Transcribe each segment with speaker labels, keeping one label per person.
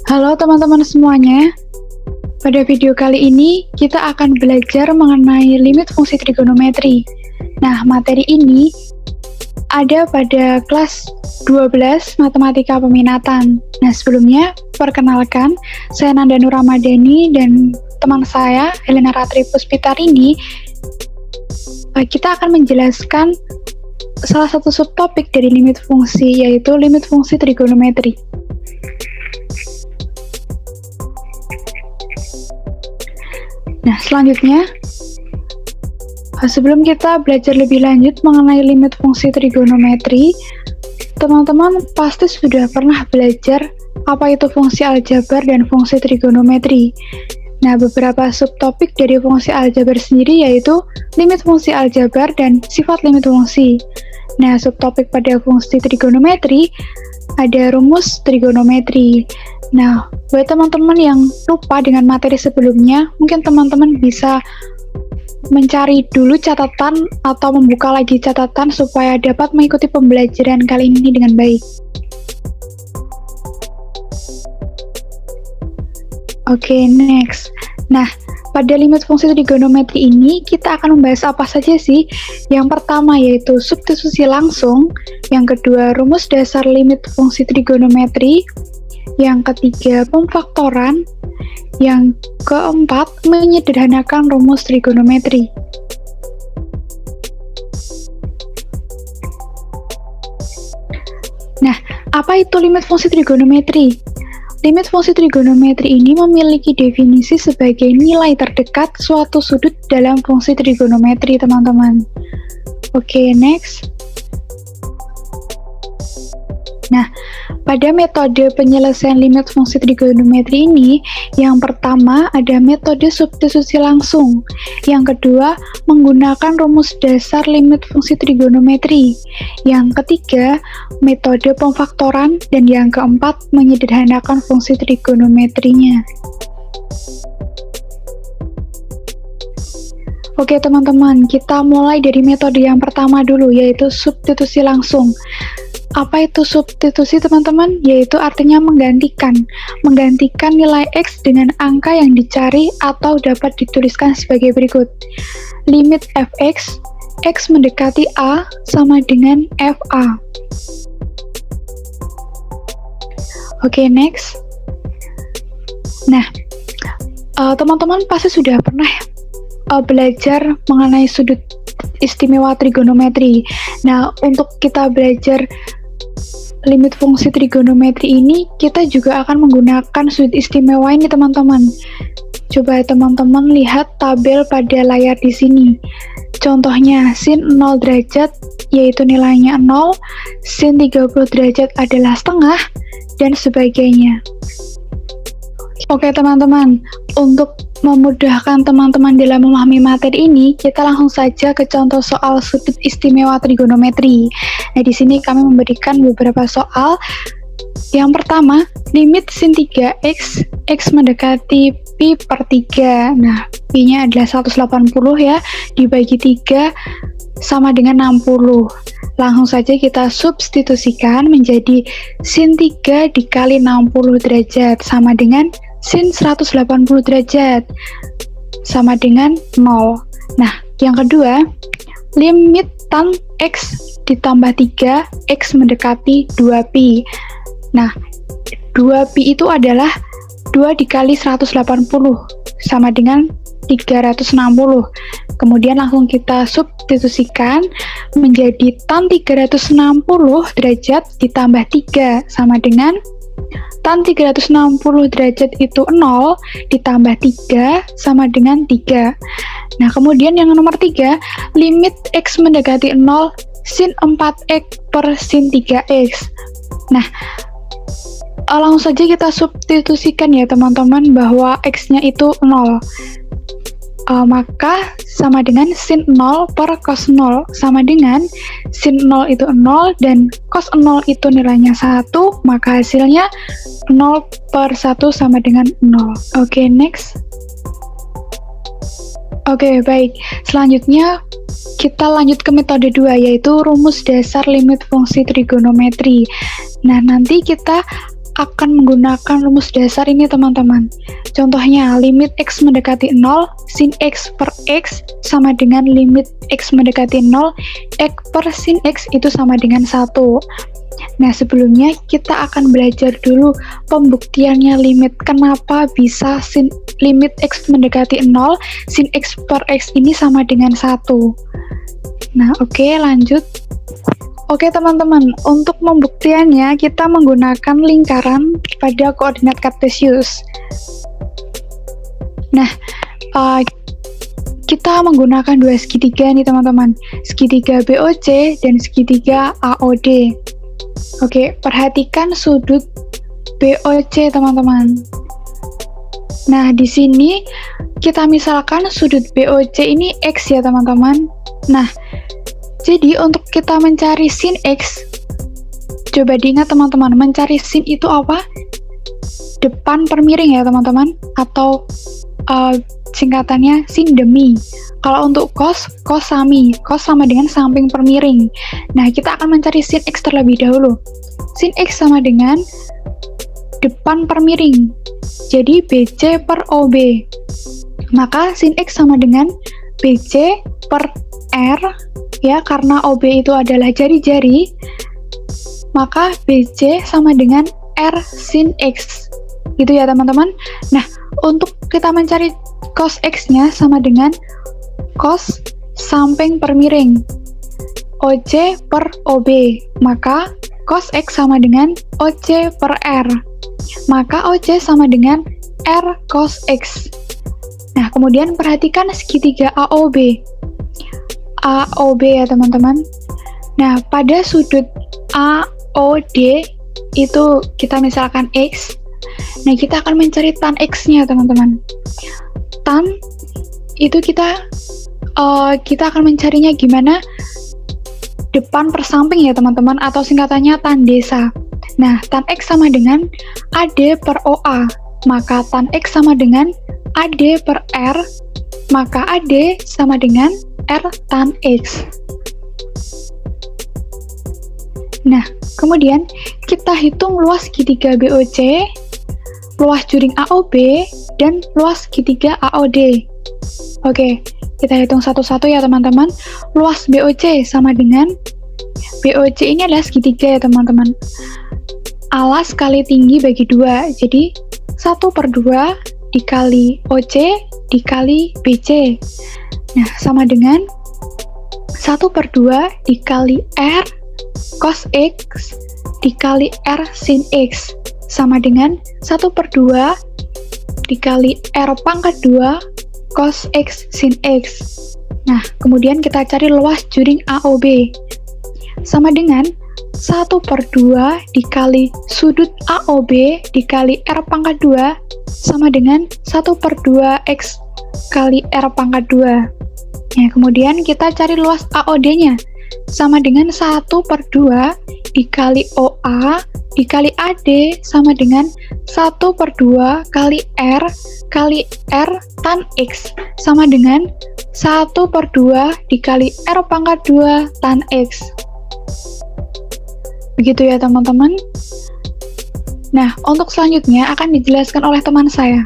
Speaker 1: Halo teman-teman semuanya, pada video kali ini kita akan belajar mengenai limit fungsi trigonometri. Nah, materi ini ada pada kelas 12 Matematika Peminatan. Nah, sebelumnya, perkenalkan, saya Nanda Nur Ramadhani dan teman saya, Helena Ratri Puspitarini. Kita akan menjelaskan salah satu subtopik dari limit fungsi, yaitu limit fungsi trigonometri. Nah, selanjutnya, sebelum kita belajar lebih lanjut mengenai limit fungsi trigonometri, teman-teman pasti sudah pernah belajar apa itu fungsi aljabar dan fungsi trigonometri. Nah, beberapa subtopik dari fungsi aljabar sendiri yaitu limit fungsi aljabar dan sifat limit fungsi. Nah, subtopik pada fungsi trigonometri ada rumus trigonometri. Nah, buat teman-teman yang lupa dengan materi sebelumnya, mungkin teman-teman bisa mencari dulu catatan atau membuka lagi catatan supaya dapat mengikuti pembelajaran kali ini dengan baik. Oke, next. Nah, pada limit fungsi trigonometri ini kita akan membahas apa saja sih? Yang pertama yaitu substitusi langsung, yang kedua rumus dasar limit fungsi trigonometri, yang ketiga pemfaktoran, yang keempat menyederhanakan rumus trigonometri. Nah, apa itu limit fungsi trigonometri? Limit fungsi trigonometri ini memiliki definisi sebagai nilai terdekat suatu sudut dalam fungsi trigonometri, teman-teman. Oke, next. Nah, pada metode penyelesaian limit fungsi trigonometri ini, yang pertama ada metode substitusi langsung, yang kedua menggunakan rumus dasar limit fungsi trigonometri, yang ketiga metode pemfaktoran, dan yang keempat menyederhanakan fungsi trigonometrinya. Oke teman-teman, kita mulai dari metode yang pertama dulu, yaitu substitusi langsung. Apa itu substitusi, teman-teman? Yaitu artinya menggantikan nilai X dengan angka yang dicari atau dapat dituliskan sebagai berikut. Limit fx, X mendekati A sama dengan FA. Oke, next. Nah, teman-teman pasti sudah pernah belajar mengenai sudut istimewa trigonometri. Nah, untuk kita belajar limit fungsi trigonometri ini, kita juga akan menggunakan sudut istimewa ini, teman-teman. Coba teman-teman lihat tabel pada layar di sini. Contohnya, sin 0 derajat yaitu nilainya 0, sin 30 derajat adalah setengah, dan sebagainya. Oke teman-teman, untuk memudahkan teman-teman dalam memahami materi ini, kita langsung saja ke contoh soal sudut istimewa trigonometri. Nah, di sini kami memberikan beberapa soal. Yang pertama, limit sin 3x, X mendekati pi per 3. Nah, pi-nya adalah 180 ya, dibagi 3 sama dengan 60. Langsung saja kita substitusikan menjadi sin 3 dikali 60 derajat sama dengan sin 180 derajat sama dengan 0. Nah, yang kedua, limit tan X ditambah 3, X mendekati 2pi. Nah, 2pi itu adalah 2 dikali 180 sama dengan 360. Kemudian langsung kita substitusikan menjadi tan 360 derajat ditambah 3 sama dengan tan 360 derajat itu 0 ditambah 3 sama dengan 3. Nah, kemudian yang nomor 3, limit X mendekati 0, sin 4x per sin 3x. Nah, langsung saja kita substitusikan ya teman-teman bahwa X-nya itu 0. Maka sama dengan sin 0 per cos 0 sama dengan sin 0 itu 0 dan cos 0 itu nilainya 1, maka hasilnya 0 per 1 sama dengan 0. Oke, next. Oke, baik. Selanjutnya kita lanjut ke metode 2, yaitu rumus dasar limit fungsi trigonometri. Nah, nanti kita akan menggunakan rumus dasar ini teman-teman. Contohnya, limit X mendekati 0, sin X per X sama dengan limit X mendekati 0, X per sin X itu sama dengan 1. Nah, sebelumnya kita akan belajar dulu pembuktiannya limit. Kenapa bisa limit X mendekati 0, sin X per X ini sama dengan 1. Nah, oke, lanjut. Oke teman-teman, untuk pembuktiannya kita menggunakan lingkaran pada koordinat kartesius. Nah, kita menggunakan dua segitiga nih teman-teman, segitiga BOC dan segitiga AOD. Oke, perhatikan sudut BOC teman-teman. Nah, di sini kita misalkan sudut BOC ini X ya teman-teman. Nah, jadi untuk kita mencari sin X, coba diingat teman-teman, mencari sin itu apa? Depan per miring ya teman-teman, atau singkatannya sin demi. Kalau untuk cos sami, cos sama dengan samping per miring. Nah, kita akan mencari sin X terlebih dahulu. Sin X sama dengan depan per miring, jadi BC per OB. Maka sin X sama dengan BC per R, ya, karena OB itu adalah jari-jari, maka BC sama dengan R sin X, gitu ya teman-teman. Nah, untuk kita mencari cos X-nya sama dengan cos samping per miring, OC per OB, maka cos X sama dengan OC per R, maka OC sama dengan R cos X. Nah, kemudian perhatikan segitiga AOB. AOB ya teman-teman. Nah, pada sudut AOD itu kita misalkan X. Nah, kita akan mencari tan X-nya teman-teman. Tan itu kita akan mencarinya gimana? Depan per samping ya teman-teman, atau singkatannya tan desa. Nah, tan X sama dengan AD per OA, maka tan X sama dengan AD per R, maka AD sama dengan R tan X. Nah, kemudian kita hitung luas segitiga BOC, luas juring AOB, dan luas segitiga AOD. Oke, kita hitung satu-satu ya teman-teman. Luas BOC sama dengan, BOC ini adalah segitiga ya teman-teman. Alas kali tinggi bagi 2, jadi 1/2 dikali OC dikali BC. Nah, sama dengan 1/2 dikali R cos X dikali R sin X, sama dengan 1/2 dikali R pangkat 2 cos X sin X. Nah, kemudian kita cari luas juring AOB, sama dengan 1/2 dikali sudut AOB dikali R pangkat 2, sama dengan 1/2 X kali R pangkat 2. Nah, kemudian kita cari luas AOD-nya, sama dengan 1/2 dikali OA dikali AD, sama dengan 1/2 kali R tan X, sama dengan 1/2 dikali R pangkat 2 tan X. Begitu ya teman-teman. Nah, untuk selanjutnya akan dijelaskan oleh teman saya.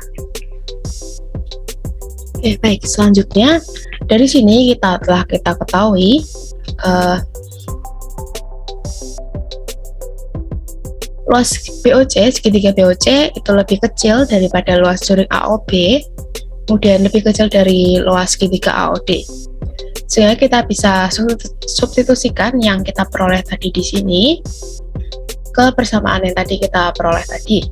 Speaker 2: Oke, baik. Selanjutnya, dari sini telah kita ketahui luas BOC, segitiga BOC itu lebih kecil daripada luas juring AOB, kemudian lebih kecil dari luas segitiga AOD. Sehingga kita bisa substitusikan yang kita peroleh tadi di sini ke persamaan yang tadi kita peroleh tadi.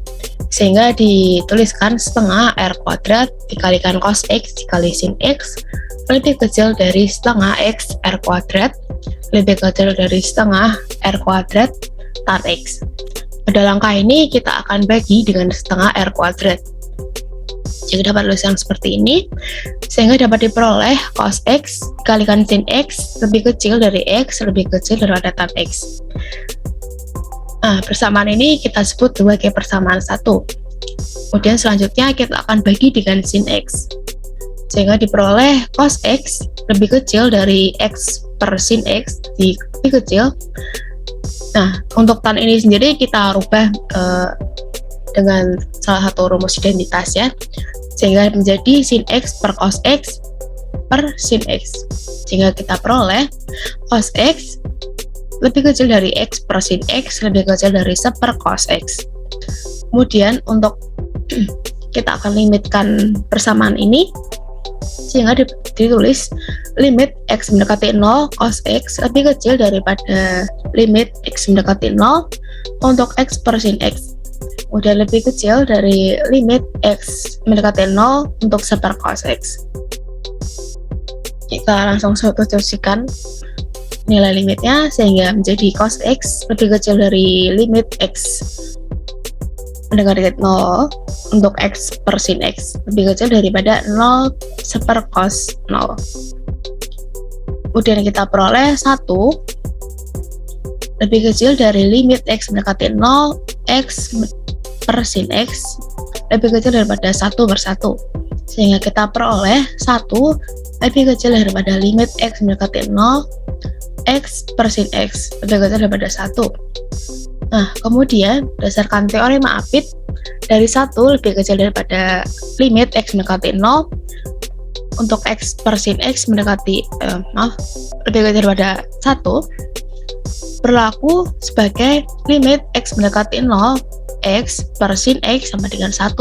Speaker 2: Sehingga dituliskan setengah R kuadrat dikalikan cos X dikali sin X lebih kecil dari setengah X R kuadrat lebih kecil dari setengah R kuadrat tan X. Pada langkah ini kita akan bagi dengan setengah R kuadrat. Jadi dapat tulisan seperti ini, sehingga dapat diperoleh cos X dikalikan sin X lebih kecil dari X lebih kecil daripada tan X. Nah, persamaan ini kita sebut sebagai persamaan 1. Kemudian selanjutnya kita akan bagi dengan sin X, sehingga diperoleh cos X lebih kecil dari X per sin X lebih kecil Nah, untuk tan ini sendiri kita rubah dengan salah satu rumus identitas ya, sehingga menjadi sin X per cos X per sin X, sehingga kita peroleh cos X lebih kecil dari X per sin X lebih kecil dari seper cos X. Kemudian untuk kita akan limitkan persamaan ini, sehingga ditulis limit X mendekati 0 cos X lebih kecil daripada limit X mendekati 0 untuk X per sin X, kemudian lebih kecil dari limit X mendekati 0 untuk seper cos X. Kita langsung substitusikan nilai limitnya, sehingga menjadi cos X lebih kecil dari limit X mendekati 0 untuk X per sin X lebih kecil daripada 0 seper cos 0. Kemudian kita peroleh 1 lebih kecil dari limit X mendekati 0 X per sin X lebih kecil daripada 1 per 1, sehingga kita peroleh 1 lebih kecil daripada limit X mendekati 0 X per sin X lebih kecil daripada 1. Nah, kemudian berdasarkan teorema Apit, dari 1 lebih kecil daripada limit X mendekati 0 untuk X per sin X mendekati lebih kecil daripada 1 berlaku sebagai limit X mendekati 0 X per sin X sama dengan 1,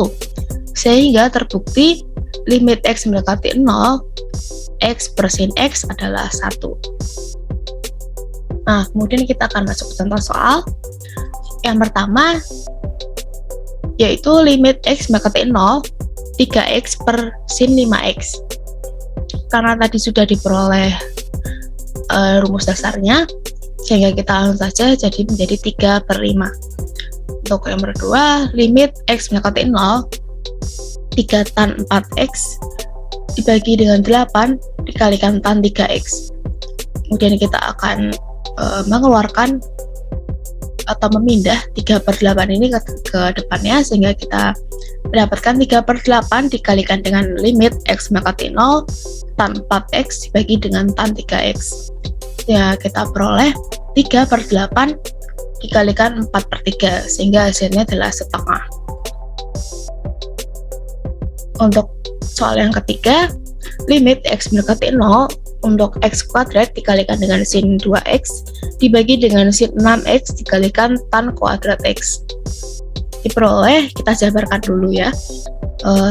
Speaker 2: sehingga terbukti limit X mendekati 0 X per sin X adalah 1. Nah, kemudian kita akan masuk ke contoh soal. Yang pertama yaitu limit X mendekati 0 3X per sin 5X. Karena tadi sudah diperoleh rumus dasarnya, sehingga kita langsung saja jadi menjadi 3 per 5. Untuk yang kedua, limit X mendekati 0 3 tan 4X dibagi dengan 8 dikalikan tan 3X. Kemudian kita akan mengeluarkan atau memindah 3 per 8 ini ke depannya, sehingga kita mendapatkan 3 per 8 dikalikan dengan limit X mendekati 0 tan 4X dibagi dengan tan 3X. Ya, kita peroleh 3 per 8 dikalikan 4 per 3, sehingga hasilnya adalah setengah. Untuk soal yang ketiga, limit X mendekati 0 untuk X kuadrat dikalikan dengan sin 2X dibagi dengan sin 6X dikalikan tan kuadrat X. Diperoleh, kita jabarkan dulu ya.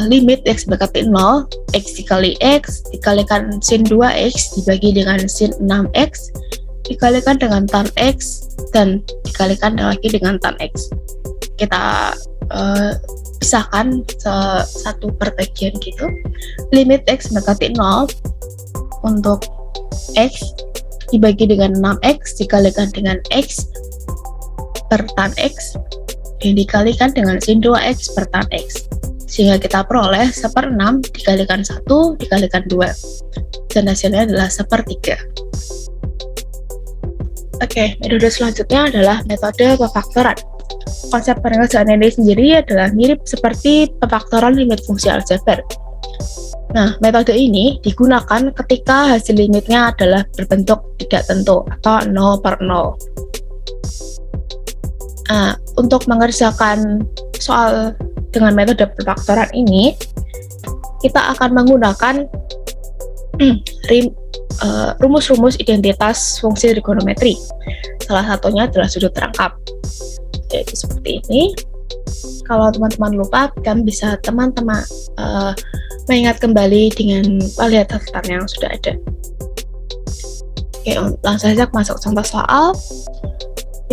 Speaker 2: Limit X mendekati 0, X dikali X dikalikan sin 2X dibagi dengan sin 6X dikalikan dengan tan X dan dikalikan lagi dengan tan X. Kita pisahkan satu per bagian gitu. Limit X mendekati 0 untuk X dibagi dengan 6X dikalikan dengan X per tan X dan dikalikan dengan sin 2X per tan X, sehingga kita peroleh 1/6 dikalikan 1 dikalikan 2, dan hasilnya adalah 1/3. Oke, metode selanjutnya adalah metode pefaktoran. Konsep pengerjaan ini sendiri adalah mirip seperti pefaktoran limit fungsi aljabar. Nah, metode ini digunakan ketika hasil limitnya adalah berbentuk tidak tentu atau 0 per 0. Nah, untuk mengerjakan soal dengan metode pefaktoran ini, kita akan menggunakan rumus-rumus identitas fungsi trigonometri. Salah satunya adalah sudut rangkap. Yaitu seperti ini. Kalau teman-teman lupa, kan bisa teman-teman mengingat kembali dengan melihat catatan yang sudah ada. Oke, langsung saja masuk contoh soal,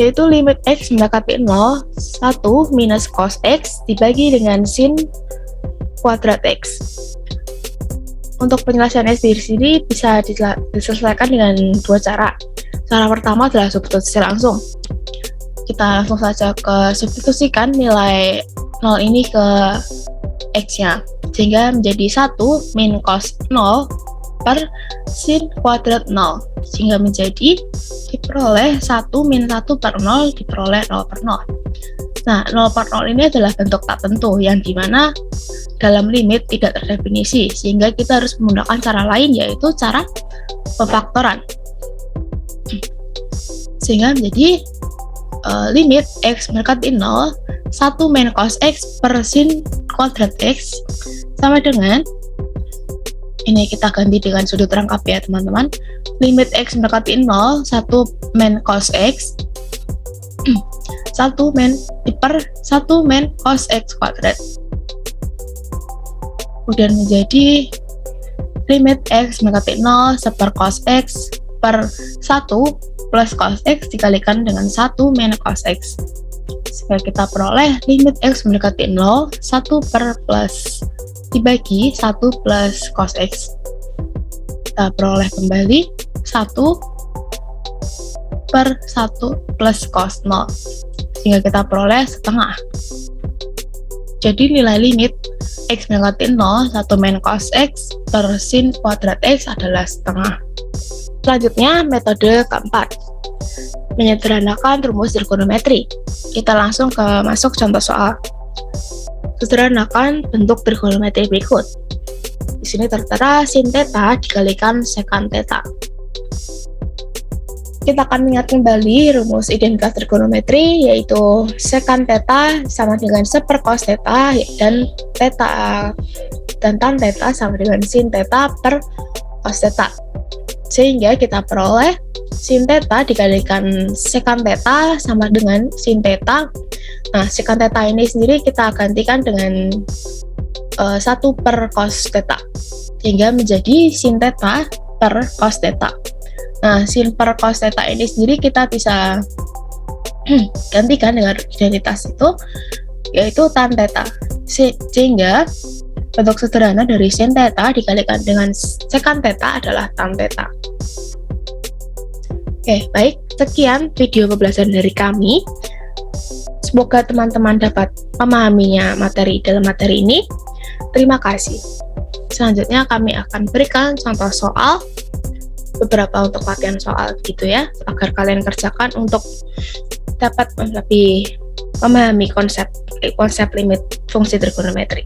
Speaker 2: yaitu limit X mendekati 0, 1 minus cos X dibagi dengan sin kuadrat X. Untuk penjelasannya di sini bisa diselesaikan dengan dua cara. Cara pertama adalah substitusi langsung. Kita langsung saja substitusikan nilai 0 ini ke X-nya, sehingga menjadi 1 min cos 0 per sin kuadrat 0, sehingga menjadi diperoleh 1 min 1 per 0 diperoleh 0 per 0. Nah, 0 per 0 ini adalah bentuk tak tentu, yang dimana dalam limit tidak terdefinisi, sehingga kita harus menggunakan cara lain, yaitu cara pefaktoran. Sehingga menjadi limit x mendekati 0 1 min cos x per sin kuadrat x sama dengan, ini kita ganti dengan sudut rangkap ya teman-teman, limit x mendekati 0 1 min cos x 1 min per 1 min cos x kuadrat, kemudian menjadi limit x mendekati 0 1 cos x per 1 plus cos x dikalikan dengan 1 min cos x, sehingga kita peroleh limit x mendekati 0 1 per plus dibagi 1 plus cos x, kita peroleh kembali 1 per 1 plus cos 0, sehingga kita peroleh setengah. Jadi nilai limit x mendekati 0 1 min cos x per sin kuadrat x adalah setengah. Selanjutnya, metode keempat, menyederhanakan rumus trigonometri. Kita langsung masuk contoh soal. Sederhanakan bentuk trigonometri berikut. Di sini tertera sin theta dikalikan sekant theta. Kita akan mengingat kembali rumus identitas trigonometri, yaitu sekant theta sama dengan 1 per cos theta dan tan theta sama dengan sin theta per cos theta. Sehingga kita peroleh sin theta dikalikan sekant theta sama dengan sin theta. Nah, sekant theta ini sendiri kita gantikan dengan 1 per cos theta, sehingga menjadi sin theta per cos theta. Nah, sin per cos theta ini sendiri kita bisa gantikan dengan identitas itu, yaitu tan theta. Sehingga bentuk sederhana dari sin theta dikalikan dengan sekant theta adalah tan theta. Oke, baik. Sekian video pembelajaran dari kami. Semoga teman-teman dapat memahaminya dalam materi ini. Terima kasih. Selanjutnya kami akan berikan contoh soal, beberapa untuk latihan soal gitu ya, agar kalian kerjakan untuk dapat lebih memahami konsep limit fungsi trigonometri.